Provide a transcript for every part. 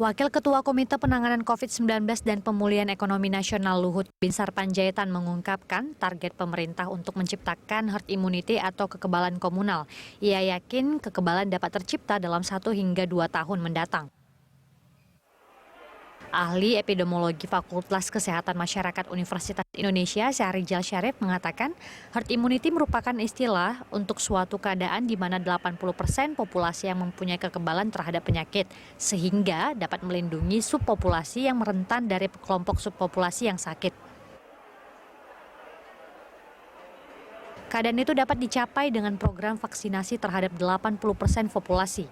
Wakil Ketua Komite Penanganan COVID-19 dan Pemulihan Ekonomi Nasional Luhut Binsar Panjaitan mengungkapkan target pemerintah untuk menciptakan herd immunity atau kekebalan komunal. Ia yakin kekebalan dapat tercipta dalam 1 hingga 2 tahun mendatang. Ahli epidemiologi Fakultas Kesehatan Masyarakat Universitas Indonesia, Syahrijal Syarif mengatakan herd immunity merupakan istilah untuk suatu keadaan di mana 80% populasi yang mempunyai kekebalan terhadap penyakit, sehingga dapat melindungi subpopulasi yang rentan dari kelompok subpopulasi yang sakit. Keadaan itu dapat dicapai dengan program vaksinasi terhadap 80% populasi.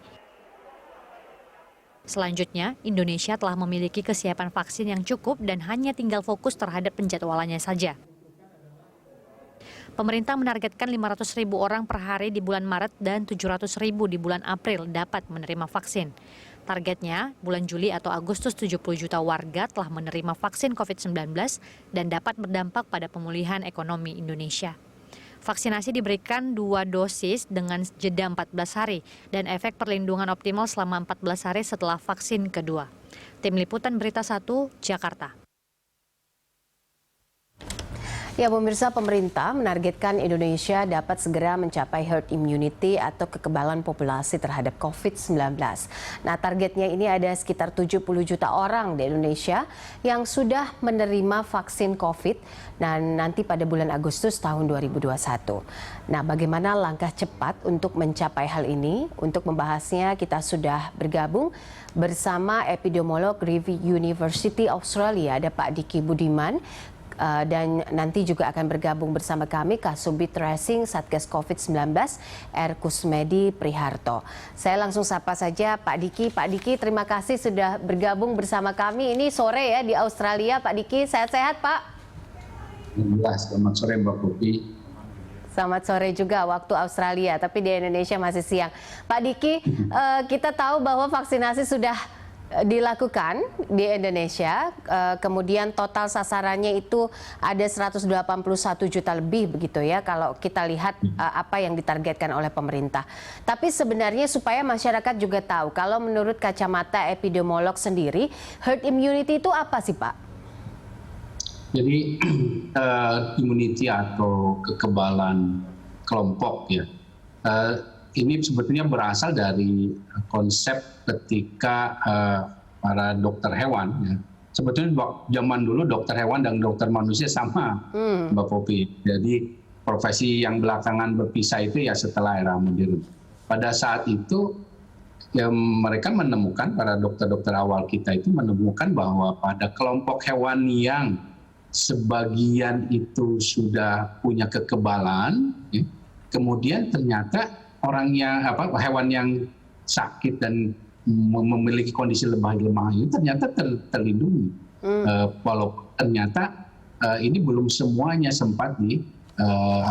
Selanjutnya, Indonesia telah memiliki kesiapan vaksin yang cukup dan hanya tinggal fokus terhadap penjadwalannya saja. Pemerintah menargetkan 500.000 orang per hari di bulan Maret dan 700.000 di bulan April dapat menerima vaksin. Targetnya, bulan Juli atau Agustus 70 juta warga telah menerima vaksin COVID-19 dan dapat berdampak pada pemulihan ekonomi Indonesia. Vaksinasi diberikan 2 dosis dengan jeda 14 hari dan efek perlindungan optimal selama 14 hari setelah vaksin kedua. Tim Liputan Berita 1, Jakarta. Ya, pemirsa, pemerintah menargetkan Indonesia dapat segera mencapai herd immunity atau kekebalan populasi terhadap COVID-19. Nah, targetnya ini ada sekitar 70 juta orang di Indonesia yang sudah menerima vaksin COVID dan nanti pada bulan Agustus tahun 2021. Nah, bagaimana langkah cepat untuk mencapai hal ini? Untuk membahasnya kita sudah bergabung bersama epidemiolog Griffith University Australia, ada Pak Diki Budiman. Dan nanti juga akan bergabung bersama kami Kasubit Tracing Satgas COVID-19 R. Kusmedi Priharto. Saya langsung sapa saja Pak Diki. Pak Diki, terima kasih sudah bergabung bersama kami. Ini sore ya di Australia, Pak Diki. Sehat-sehat, Pak? Selamat sore, Mbak Popi. Selamat sore juga waktu Australia, tapi di Indonesia masih siang. Pak Diki, kita tahu bahwa vaksinasi sudah dilakukan di Indonesia, kemudian total sasarannya itu ada 181 juta lebih begitu ya kalau kita lihat apa yang ditargetkan oleh pemerintah. Tapi sebenarnya supaya masyarakat juga tahu, kalau menurut kacamata epidemiolog sendiri, herd immunity itu apa sih, Pak? Jadi immunity atau kekebalan kelompok ya, ini sebetulnya berasal dari konsep ketika para dokter hewan. Ya. Sebetulnya zaman dulu dokter hewan dan dokter manusia sama, Mbak Popi. Jadi profesi yang belakangan berpisah itu ya setelah era modern. Pada saat itu ya mereka menemukan, para dokter-dokter awal kita itu menemukan bahwa pada kelompok hewan yang sebagian itu sudah punya kekebalan, ya, kemudian ternyata hewan yang sakit dan memiliki kondisi lemah itu ternyata terlindungi. Walau ternyata ini belum semuanya sempat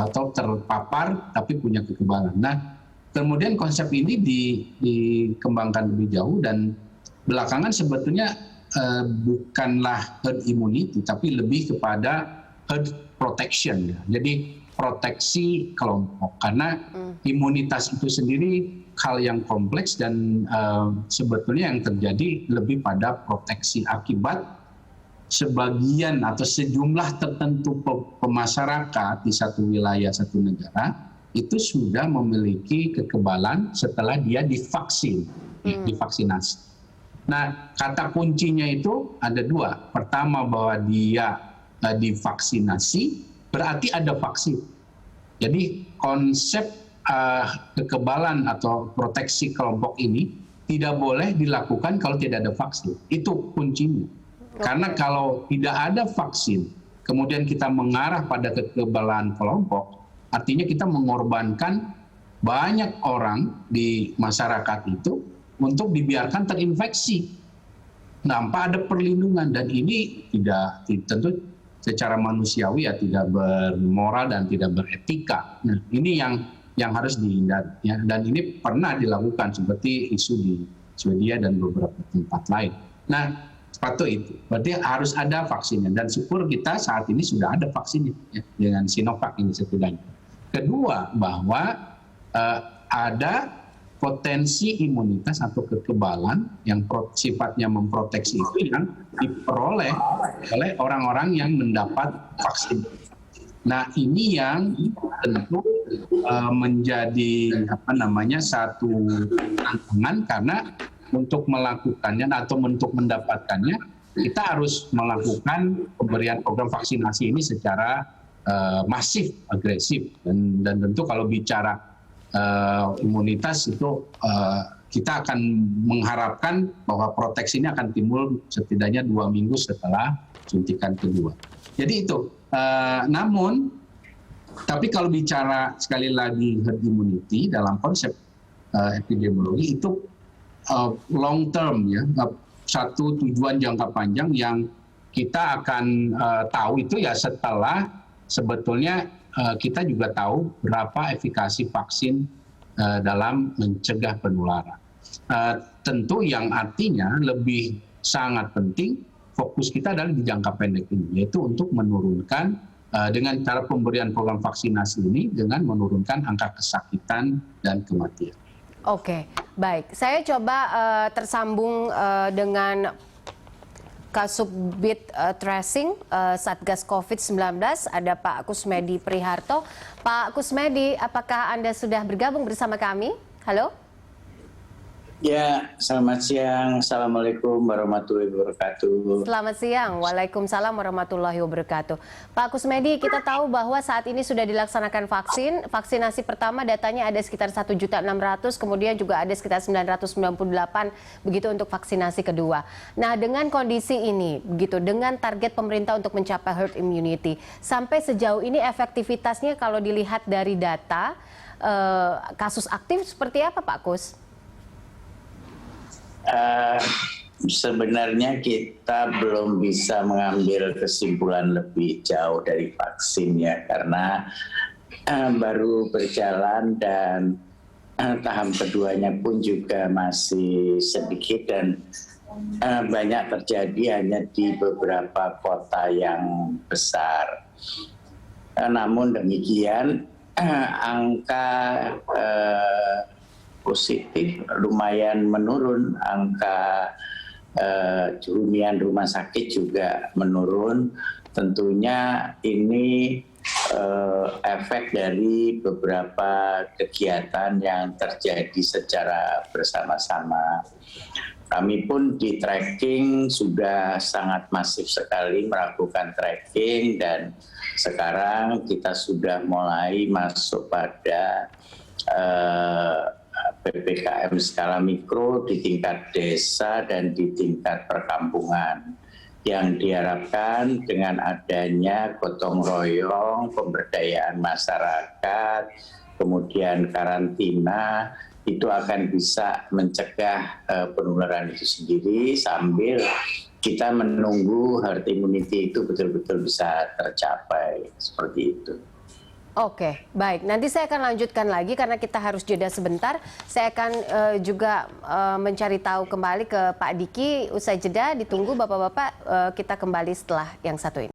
atau terpapar tapi punya kekebalan. Nah, kemudian konsep ini dikembangkan lebih jauh dan belakangan sebetulnya bukanlah herd immunity tapi lebih kepada herd protection ya. Jadi proteksi kelompok, karena imunitas itu sendiri hal yang kompleks dan sebetulnya yang terjadi lebih pada proteksi akibat sebagian atau sejumlah tertentu pemasyarakat di satu wilayah, satu negara itu sudah memiliki kekebalan setelah dia divaksin, divaksinasi. Nah, kata kuncinya itu ada 2. Pertama, bahwa dia divaksinasi berarti ada vaksin. Jadi konsep kekebalan atau proteksi kelompok ini tidak boleh dilakukan kalau tidak ada vaksin. Itu kuncinya. Karena kalau tidak ada vaksin, kemudian kita mengarah pada kekebalan kelompok, artinya kita mengorbankan banyak orang di masyarakat itu untuk dibiarkan terinfeksi. Tanpa ada perlindungan, dan ini tidak tentu secara manusiawi ya tidak bermoral dan tidak beretika. Nah, ini yang harus dihindari ya. Dan ini pernah dilakukan seperti isu di Swedia dan beberapa tempat lain. Nah, sepatutnya itu berarti harus ada vaksinnya, dan syukur kita saat ini sudah ada vaksinnya ya, dengan Sinovac ini setidaknya. Kedua, bahwa ada potensi imunitas atau kekebalan yang sifatnya memproteksi itu yang diperoleh oleh orang-orang yang mendapat vaksin. Nah, ini yang tentu menjadi satu tantangan, karena untuk melakukannya atau untuk mendapatkannya kita harus melakukan pemberian program vaksinasi ini secara masif, agresif, dan tentu kalau bicara imunitas itu kita akan mengharapkan bahwa proteksi ini akan timbul setidaknya 2 minggu setelah suntikan kedua. Jadi itu. Namun, tapi kalau bicara sekali lagi herd immunity dalam konsep epidemiologi itu long term ya, satu tujuan jangka panjang yang kita akan tahu itu ya setelah sebetulnya kita juga tahu berapa efikasi vaksin dalam mencegah penularan. Tentu yang artinya lebih sangat penting fokus kita adalah di jangka pendek ini, yaitu untuk menurunkan dengan cara pemberian program vaksinasi ini dengan menurunkan angka kesakitan dan kematian. Oke, baik. Saya coba tersambung dengan Kasubdit Tracing Satgas COVID-19, ada Pak Kusmedi Priharto. Pak Kusmedi, apakah Anda sudah bergabung bersama kami? Halo? Ya, selamat siang. Assalamualaikum warahmatullahi wabarakatuh. Selamat siang. Waalaikumsalam warahmatullahi wabarakatuh. Pak Kusmedi, kita tahu bahwa saat ini sudah dilaksanakan vaksinasi pertama datanya ada sekitar 1.600.000, kemudian juga ada sekitar 998 begitu untuk vaksinasi kedua. Nah, dengan kondisi ini, begitu dengan target pemerintah untuk mencapai herd immunity, sampai sejauh ini efektivitasnya kalau dilihat dari data kasus aktif seperti apa, Pak Kus? Sebenarnya kita belum bisa mengambil kesimpulan lebih jauh dari vaksin ya, karena baru berjalan dan tahap keduanya pun juga masih sedikit dan banyak terjadi hanya di beberapa kota yang besar. Namun demikian angka positif lumayan menurun, angka hunian rumah sakit juga menurun. Tentunya ini efek dari beberapa kegiatan yang terjadi secara bersama-sama. Kami pun di tracking sudah sangat masif sekali melakukan tracking, dan sekarang kita sudah mulai masuk pada PPKM skala mikro di tingkat desa dan di tingkat perkampungan, yang diharapkan dengan adanya gotong royong, pemberdayaan masyarakat, kemudian karantina, itu akan bisa mencegah penularan itu sendiri sambil kita menunggu herd immunity itu betul-betul bisa tercapai, seperti itu. Oke, baik. Nanti saya akan lanjutkan lagi karena kita harus jeda sebentar. Saya akan juga mencari tahu kembali ke Pak Diki. Usai jeda, ditunggu Bapak-Bapak, kita kembali setelah yang satu ini.